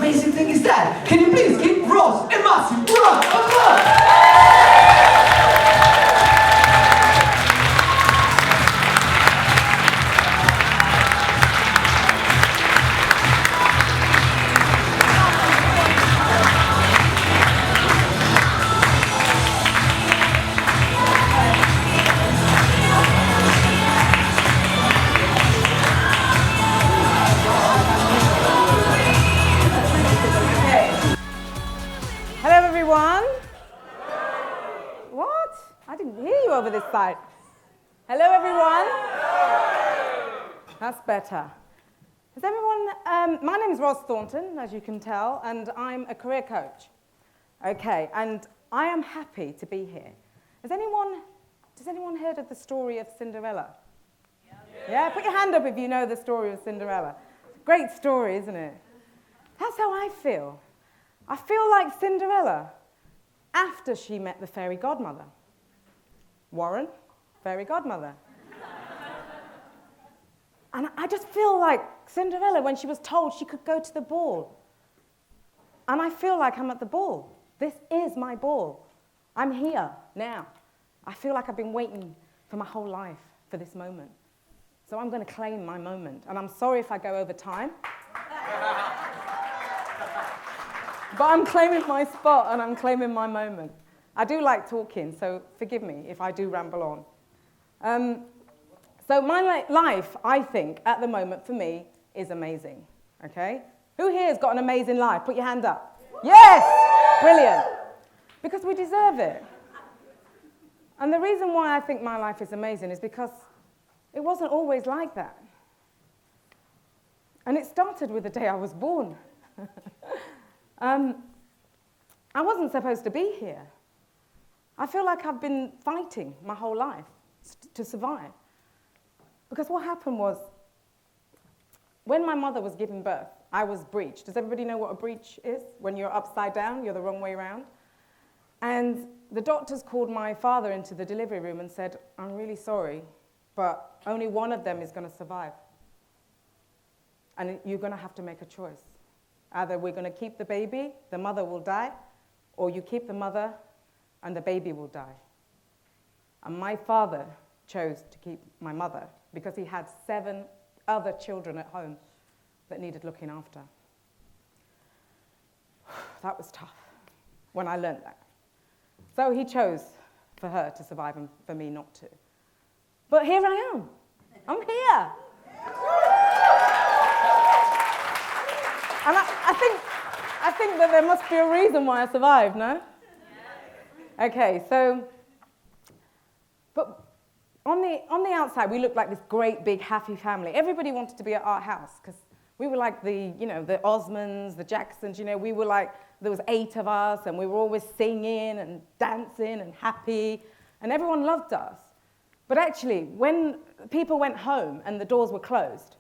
amazing thing is that? Can you please give Roz a massive round of applause? What? I didn't hear you over this side. Hello, everyone. That's better. Is everyone? My name is Roz Thornton, as you can tell, and I'm a career coach. Okay, and I am happy to be here. Does anyone heard of the story of Cinderella? Yeah? Put your hand up if you know the story of Cinderella. Great story, isn't it? That's how I feel. I feel like Cinderella after she met the fairy godmother. Warren, fairy godmother. And I just feel like Cinderella when she was told she could go to the ball. And I feel like I'm at the ball. This is my ball. I'm here now. I feel like I've been waiting for my whole life for this moment. So I'm going to claim my moment. And I'm sorry if I go over time. But I'm claiming my spot and I'm claiming my moment. I do like talking, so forgive me if I do ramble on. So my life, I think, at the moment for me, is amazing. Okay? Who here has got an amazing life? Put your hand up. Yes! Brilliant. Because we deserve it. And the reason why I think my life is amazing is because it wasn't always like that. And it started with the day I was born. I wasn't supposed to be here. I feel like I've been fighting my whole life to survive. Because what happened was, when my mother was giving birth, I was breeched. Does everybody know what a breech is? When you're upside down, you're the wrong way around. And the doctors called my father into the delivery room and said, I'm really sorry, but only one of them is going to survive. And you're going to have to make a choice. Either we're going to keep the baby, the mother will die, or you keep the mother and the baby will die. And my father chose to keep my mother because he had 7 other children at home that needed looking after. That was tough when I learned that. So he chose for her to survive and for me not to. But here I am. I'm here. And I think that there must be a reason why I survived, no? Okay, so, but on the outside, we looked like this great, big, happy family. Everybody wanted to be at our house, because we were like the Osmonds, the Jacksons, we were like, there was 8 of us, and we were always singing and dancing and happy, and everyone loved us. But actually, when people went home and the doors were closed,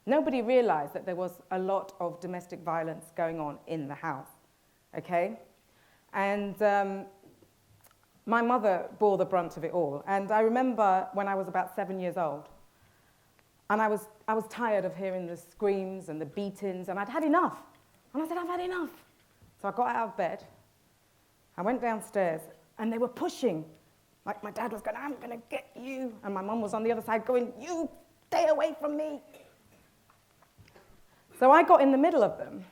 nobody realized that there was a lot of domestic violence going on in the house, okay? And my mother bore the brunt of it all. And I remember when I was about 7 years old, and I was tired of hearing the screams and the beatings, and I'd had enough. And I said, I've had enough. So I got out of bed, I went downstairs, and they were pushing. Like my dad was going, I'm going to get you. And my mum was on the other side going, you stay away from me. So I got in the middle of them,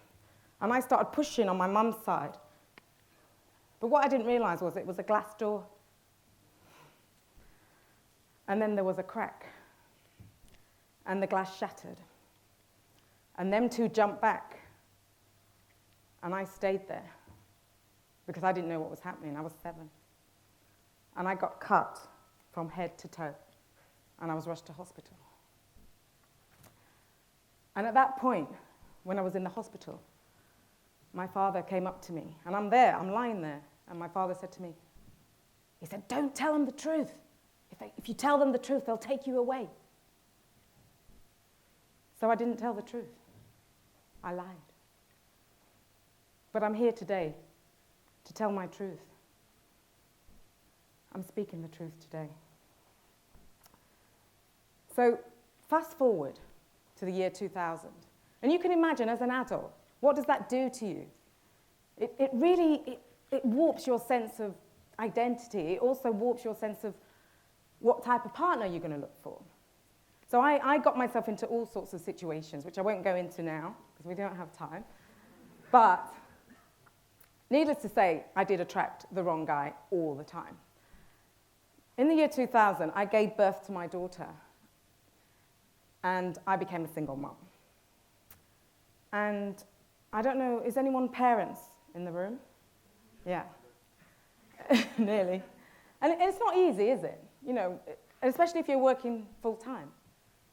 and I started pushing on my mum's side. But what I didn't realize was it was a glass door. And then there was a crack, and the glass shattered. And them 2 jumped back, and I stayed there because I didn't know what was happening. I was 7. And I got cut from head to toe, and I was rushed to hospital. And at that point, when I was in the hospital, my father came up to me, and I'm lying there, and my father said to me, he said, don't tell them the truth. If you tell them the truth, they'll take you away. So I didn't tell the truth. I lied. But I'm here today to tell my truth. I'm speaking the truth today. So fast forward to the year 2000. And you can imagine, as an adult, What does that do to you? It really warps your sense of identity. It also warps your sense of what type of partner you're going to look for. So I got myself into all sorts of situations, which I won't go into now, because we don't have time. But needless to say, I did attract the wrong guy all the time. In the year 2000, I gave birth to my daughter, and I became a single mum. And I don't know, is anyone parents in the room? Yeah. Nearly. And it's not easy, is it? You know, especially if you're working full-time.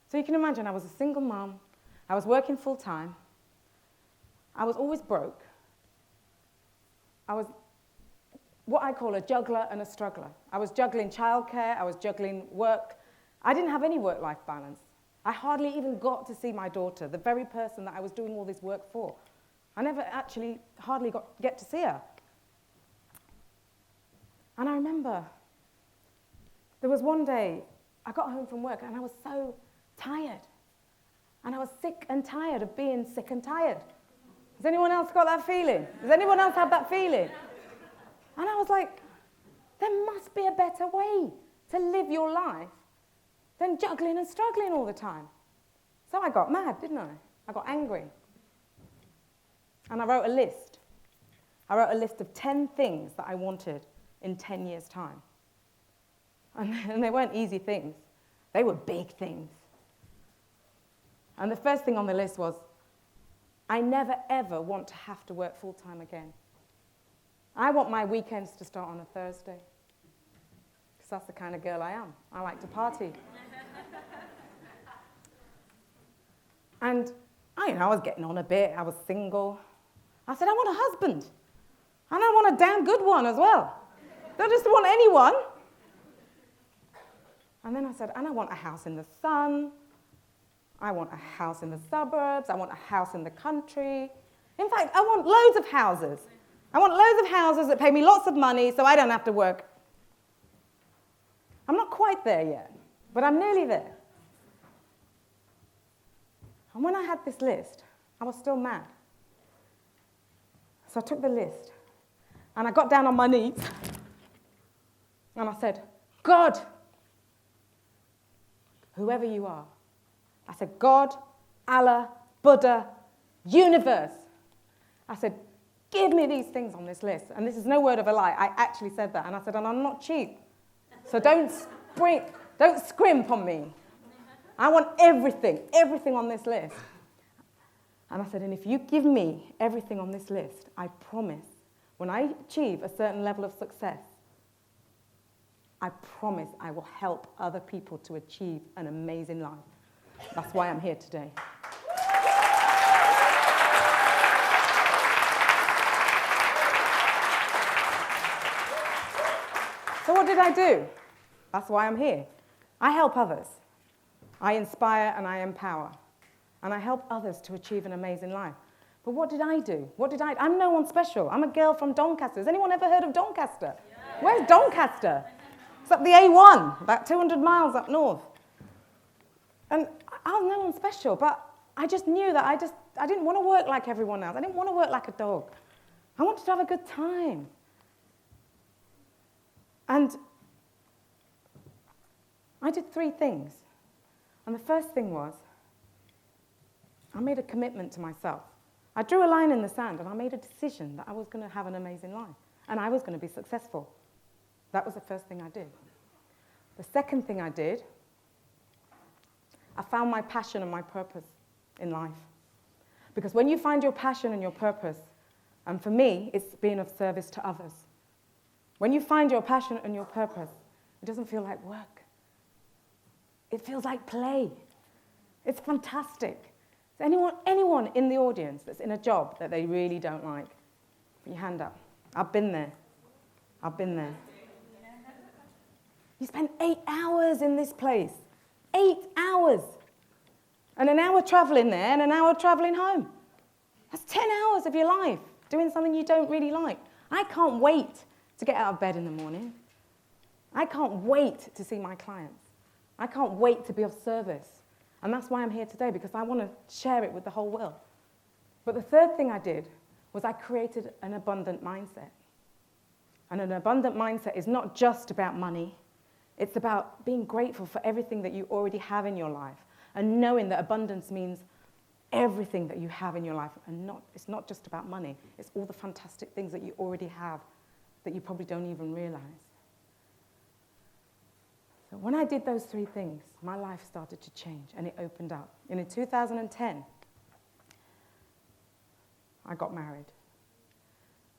So you can imagine I was a single mum, I was working full-time, I was always broke, I was what I call a juggler and a struggler. I was juggling childcare, I was juggling work. I didn't have any work-life balance. I hardly even got to see my daughter, the very person that I was doing all this work for. I never actually hardly get to see her. And I remember there was one day I got home from work and I was so tired. And I was sick and tired of being sick and tired. Has anyone else got that feeling? Does anyone else have that feeling? And I was like, there must be a better way to live your life than juggling and struggling all the time. So I got mad, didn't I? I got angry. And I wrote a list. I wrote a list of 10 things that I wanted in 10 years' time. And they weren't easy things. They were big things. And the first thing on the list was, I never, ever want to have to work full-time again. I want my weekends to start on a Thursday. Because that's the kind of girl I am. I like to party. And I was getting on a bit. I was single. I said, I want a husband. And I want a damn good one as well. Don't just want anyone. And then I said, and I want a house in the sun. I want a house in the suburbs. I want a house in the country. In fact, I want loads of houses. I want loads of houses that pay me lots of money so I don't have to work. I'm not quite there yet, but I'm nearly there. And when I had this list, I was still mad. So I took the list, and I got down on my knees, and I said, God, whoever you are, I said, God, Allah, Buddha, universe. I said, give me these things on this list. And this is no word of a lie. I actually said that. And I said, and I'm not cheap. So don't scrimp on me. I want everything on this list. And I said, and if you give me everything on this list, I promise, when I achieve a certain level of success, I promise I will help other people to achieve an amazing life. That's why I'm here today. So what did I do? That's why I'm here. I help others. I inspire and I empower. And I help others to achieve an amazing life. But what did I do? I'm no one special. I'm a girl from Doncaster. Has anyone ever heard of Doncaster? Yeah. Where's Doncaster? It's up the A1, about 200 miles up north. And I was no one special, but I just knew that I didn't want to work like everyone else. I didn't want to work like a dog. I wanted to have a good time. And I did 3 things. And the first thing was, I made a commitment to myself. I drew a line in the sand and I made a decision that I was going to have an amazing life. And I was going to be successful. That was the first thing I did. The second thing I did, I found my passion and my purpose in life. Because when you find your passion and your purpose, and for me, it's being of service to others. When you find your passion and your purpose, it doesn't feel like work. It feels like play. It's fantastic. Is anyone in the audience that's in a job that they really don't like? Put your hand up. I've been there. You spend 8 hours in this place. 8 hours. And an hour traveling there and an hour traveling home. That's 10 hours of your life doing something you don't really like. I can't wait to get out of bed in the morning. I can't wait to see my clients. I can't wait to be of service. And that's why I'm here today, because I want to share it with the whole world. But the third thing I did was I created an abundant mindset. And an abundant mindset is not just about money. It's about being grateful for everything that you already have in your life and knowing that abundance means everything that you have in your life. And it's not just about money. It's all the fantastic things that you already have that you probably don't even realize. So when I did those three things, my life started to change and it opened up. And in 2010, I got married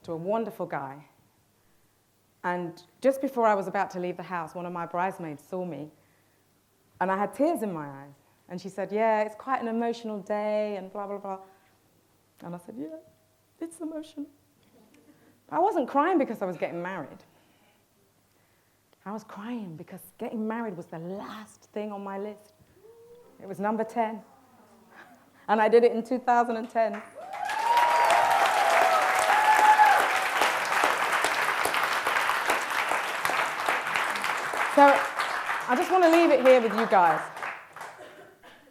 to a wonderful guy. And just before I was about to leave the house, one of my bridesmaids saw me, and I had tears in my eyes. And she said, yeah, it's quite an emotional day, and blah, blah, blah. And I said, yeah, it's emotional. I wasn't crying because I was getting married. I was crying because getting married was the last thing on my list. It was number 10. And I did it in 2010. So I just want to leave it here with you guys.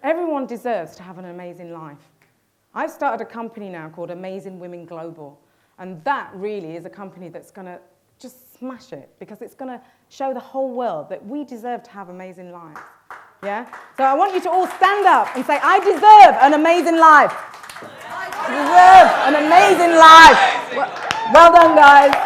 Everyone deserves to have an amazing life. I've started a company now called Amazing Women Global, and that really is a company that's going to just smash it because it's going to show the whole world that we deserve to have amazing lives. Yeah? So I want you to all stand up and say, I deserve an amazing life. I deserve an amazing life. Well done, guys.